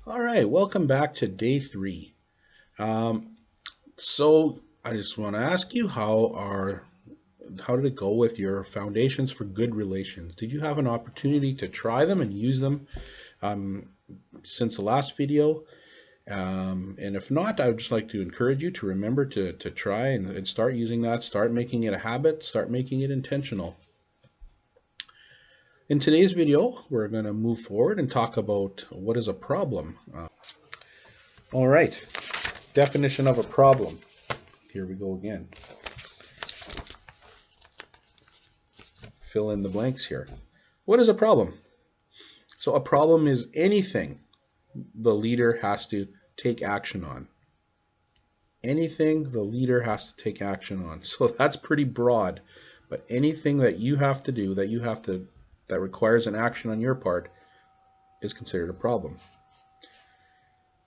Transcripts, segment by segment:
All right, welcome back to day 3. Um, so I just want to ask you how did it go with your foundations for good relations? Did you have an opportunity to try them and use them um, since the last video? And if not, I would just like to encourage you to remember to try and start using that, start making it a habit, start making it intentional. In today's video, we're going to move forward and talk about what is a problem. All right, definition of a problem. Here we go again. Fill in the blanks here. What is a problem? So a problem is anything the leader has to take action on. Anything the leader has to take action on. So that's pretty broad, but anything that you have to do, that requires an action on your part is considered a problem.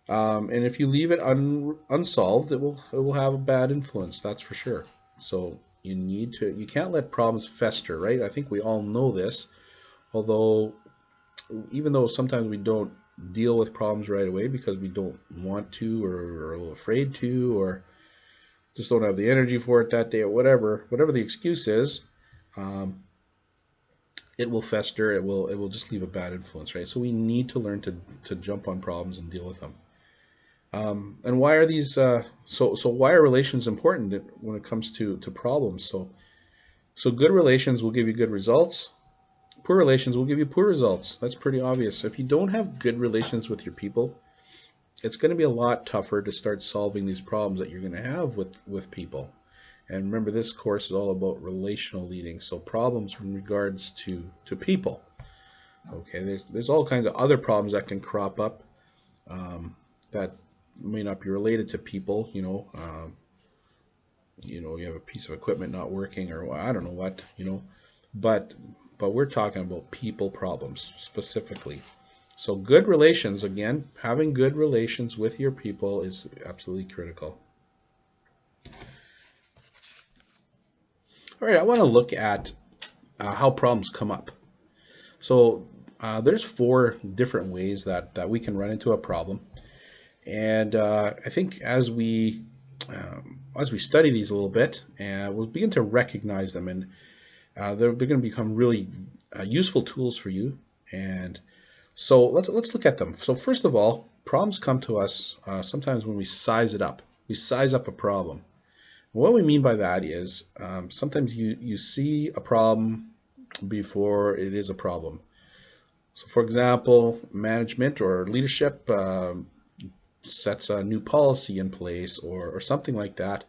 And if you leave it unsolved, it will have a bad influence. That's for sure. So you can't let problems fester, right? I think we all know this. Although, even though sometimes we don't deal with problems right away because we don't want to, or are a little afraid to, or just don't have the energy for it that day, or whatever the excuse is, um, it will fester. It will just leave a bad influence, right? So we need to learn to jump on problems and deal with them. And why are these so why are relations important when it comes to problems? So good relations will give you good results. Poor relations will give you poor results. That's pretty obvious. If you don't have good relations with your people, it's going to be a lot tougher to start solving these problems that you're going to have with people. And remember, this course is all about relational leading, so problems in regards to people. Okay, there's all kinds of other problems that can crop up that may not be related to people. You have a piece of equipment not working, or I don't know what, but we're talking about people problems specifically. So good relations, again, having good relations with your people is absolutely critical. All right, I want to look at how problems come up. So there's 4 different ways that we can run into a problem, and I think as we study these a little bit, we'll begin to recognize them, and they're going to become really useful tools for you. And so let's look at them. So first of all, problems come to us sometimes when we size it up. We size up a problem. What we mean by that is sometimes you see a problem before it is a problem. So for example, management or leadership sets a new policy in place or something like that.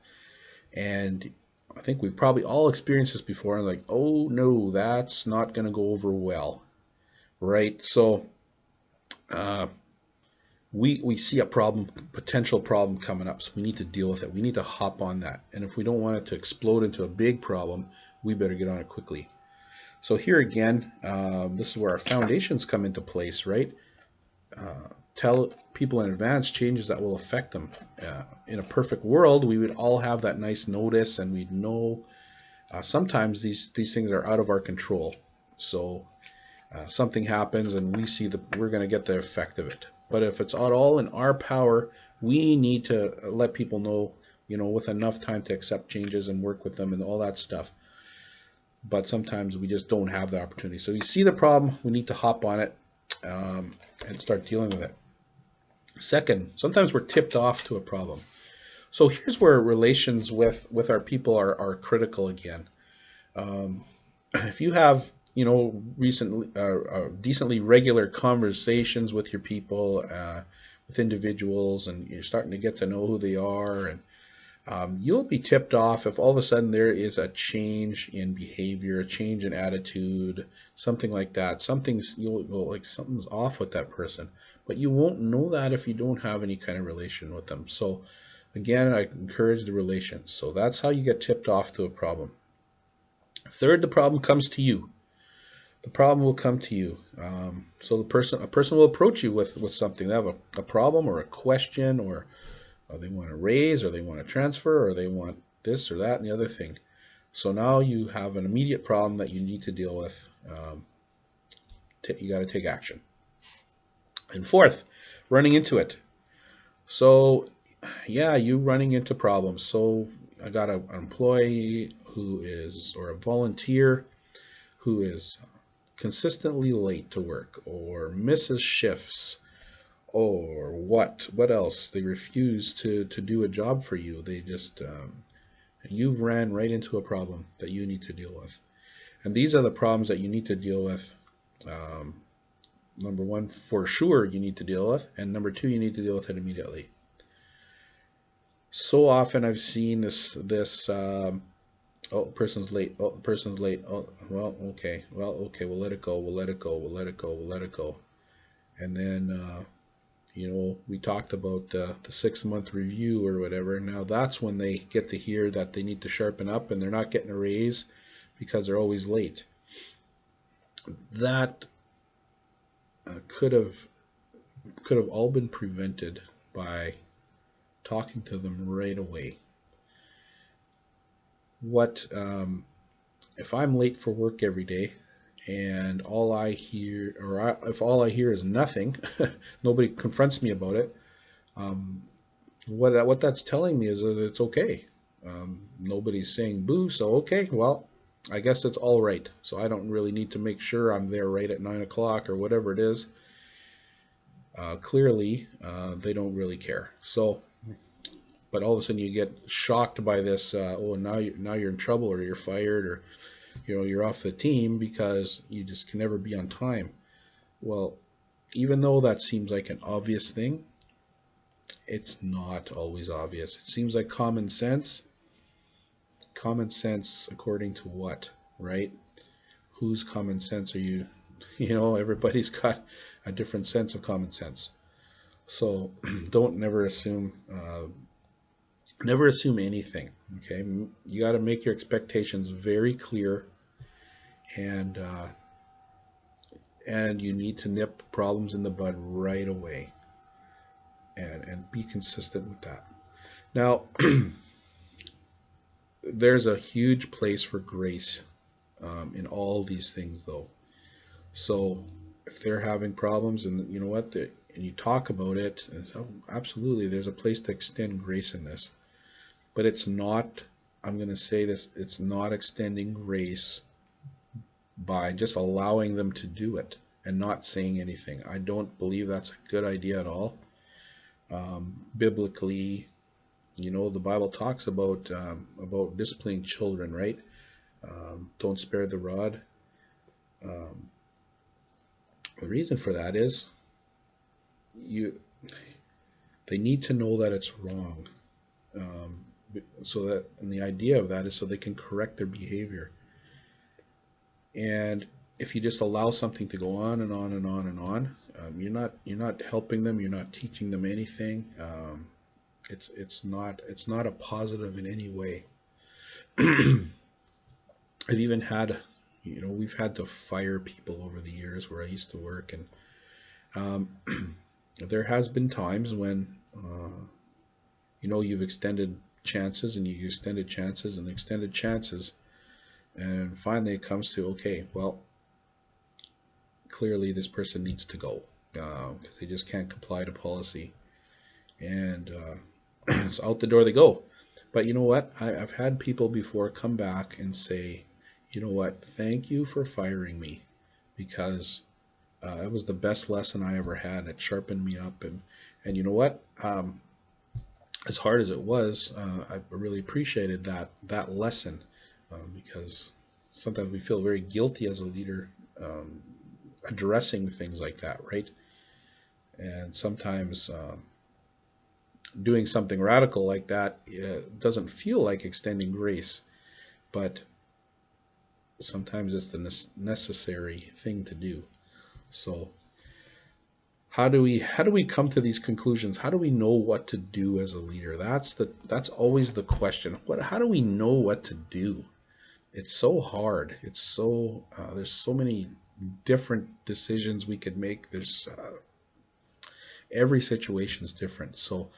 And I think we've probably all experienced this before, and like, oh no, that's not going to go over well, right? So we see a potential problem coming up, so we need to deal with it. We need to hop on that, and if we don't want it to explode into a big problem, we better get on it quickly. So here again, this is where our foundations come into place, right? Tell people in advance changes that will affect them. In a perfect world, we would all have that nice notice, and we'd know. Sometimes these things are out of our control. So something happens, and we see we're going to get the effect of it. But if it's at all in our power, we need to let people know, with enough time to accept changes and work with them and all that stuff. But sometimes we just don't have the opportunity. So you see the problem, we need to hop on it and start dealing with it. Second, sometimes we're tipped off to a problem. So here's where relations with our people are critical again. If you have recently decently regular conversations with your people, with individuals, and you're starting to get to know who they are, and you'll be tipped off if all of a sudden there is a change in behavior, a change in attitude, something like that. You'll go like something's off with that person, but you won't know that if you don't have any kind of relation with them. So again, I encourage the relations. So that's how you get tipped off to a problem. Third, the problem comes to you. The problem will come to you. So a person will approach you with something. They have a problem or a question, or they want to raise, or they want to transfer, or they want this or that and the other thing. So now you have an immediate problem that you need to deal with. You got to take action. And fourth, running into it. So yeah, you running into problems. So I got an employee who is, or a volunteer who is consistently late to work or misses shifts or what else? They refuse to do a job for you. They just, you've ran right into a problem that you need to deal with. And these are the problems that you need to deal with. Um, Number one, for sure, you need to deal with. And number two, you need to deal with it immediately. So often I've seen this, oh, the person's late. Oh, the person's late. Oh, well, okay, we'll let it go. We'll let it go. We'll let it go. We'll let it go. And then, we talked about the 6 month review or whatever. Now that's when they get to hear that they need to sharpen up and they're not getting a raise because they're always late. That could have all been prevented by talking to them right away. If I'm late for work every day and all I hear, if all I hear is nothing, nobody confronts me about it. What that's telling me is that it's okay. Nobody's saying boo, so okay, well, I guess it's all right. So I don't really need to make sure I'm there right at 9 o'clock or whatever it is. Clearly, they don't really care. So, but all of a sudden you get shocked by this. Now you're in trouble, or you're fired, or you're off the team because you just can never be on time. Well, even though that seems like an obvious thing, it's not always obvious. It seems like common sense. Common sense according to what, right? Whose common sense are you? Everybody's got a different sense of common sense. So don't never assume anything. Okay, you got to make your expectations very clear, and you need to nip problems in the bud right away, and be consistent with that. Now, there's a huge place for grace in all these things, though. So if they're having problems, and you know what, and you talk about it, and absolutely, there's a place to extend grace in this. But it's not, I'm going to say this, it's not extending grace by just allowing them to do it and not saying anything. I don't believe that's a good idea at all. Biblically, the Bible talks about disciplining children, right? Don't spare the rod. The reason for that is they need to know that it's wrong. And the idea of that is so they can correct their behavior. And if you just allow something to go on and on and on and on, you're not helping them. You're not teaching them anything. It's not a positive in any way. I've even had, we've had to fire people over the years where I used to work, and there has been times when you've extended chances, and you extended chances and extended chances, and finally it comes to, okay, well, clearly this person needs to go because they just can't comply to policy, and so out the door they go. But you know what? I've had people before come back and say, you know what, thank you for firing me, because it was the best lesson I ever had. It sharpened me up, and you know what? As hard as it was, I really appreciated that lesson, because sometimes we feel very guilty as a leader addressing things like that, right? And sometimes doing something radical like that doesn't feel like extending grace, but sometimes it's the necessary thing to do. So how do we come to these conclusions? How do we know what to do as a leader? That's always the question. How do we know what to do? It's so hard. It's so there's so many different decisions we could make. There's every situation is different. So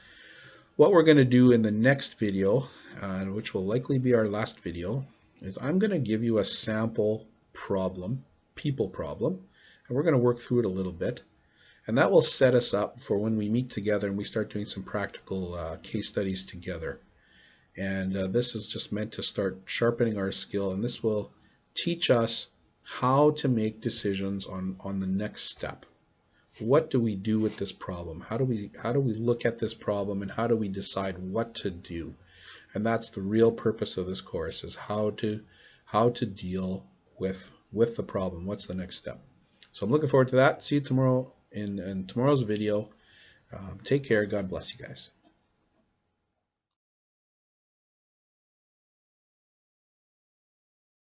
what we're going to do in the next video, which will likely be our last video, is I'm going to give you a sample problem, people problem, and we're going to work through it a little bit. And that will set us up for when we meet together and we start doing some practical case studies together. And this is just meant to start sharpening our skill, and this will teach us how to make decisions on the next step. What do we do with this problem? How do we look at this problem, and how do we decide what to do? And that's the real purpose of this course, is how to deal with the problem. What's the next step? So I'm looking forward to that. See you tomorrow in tomorrow's video. Take care. God bless you guys.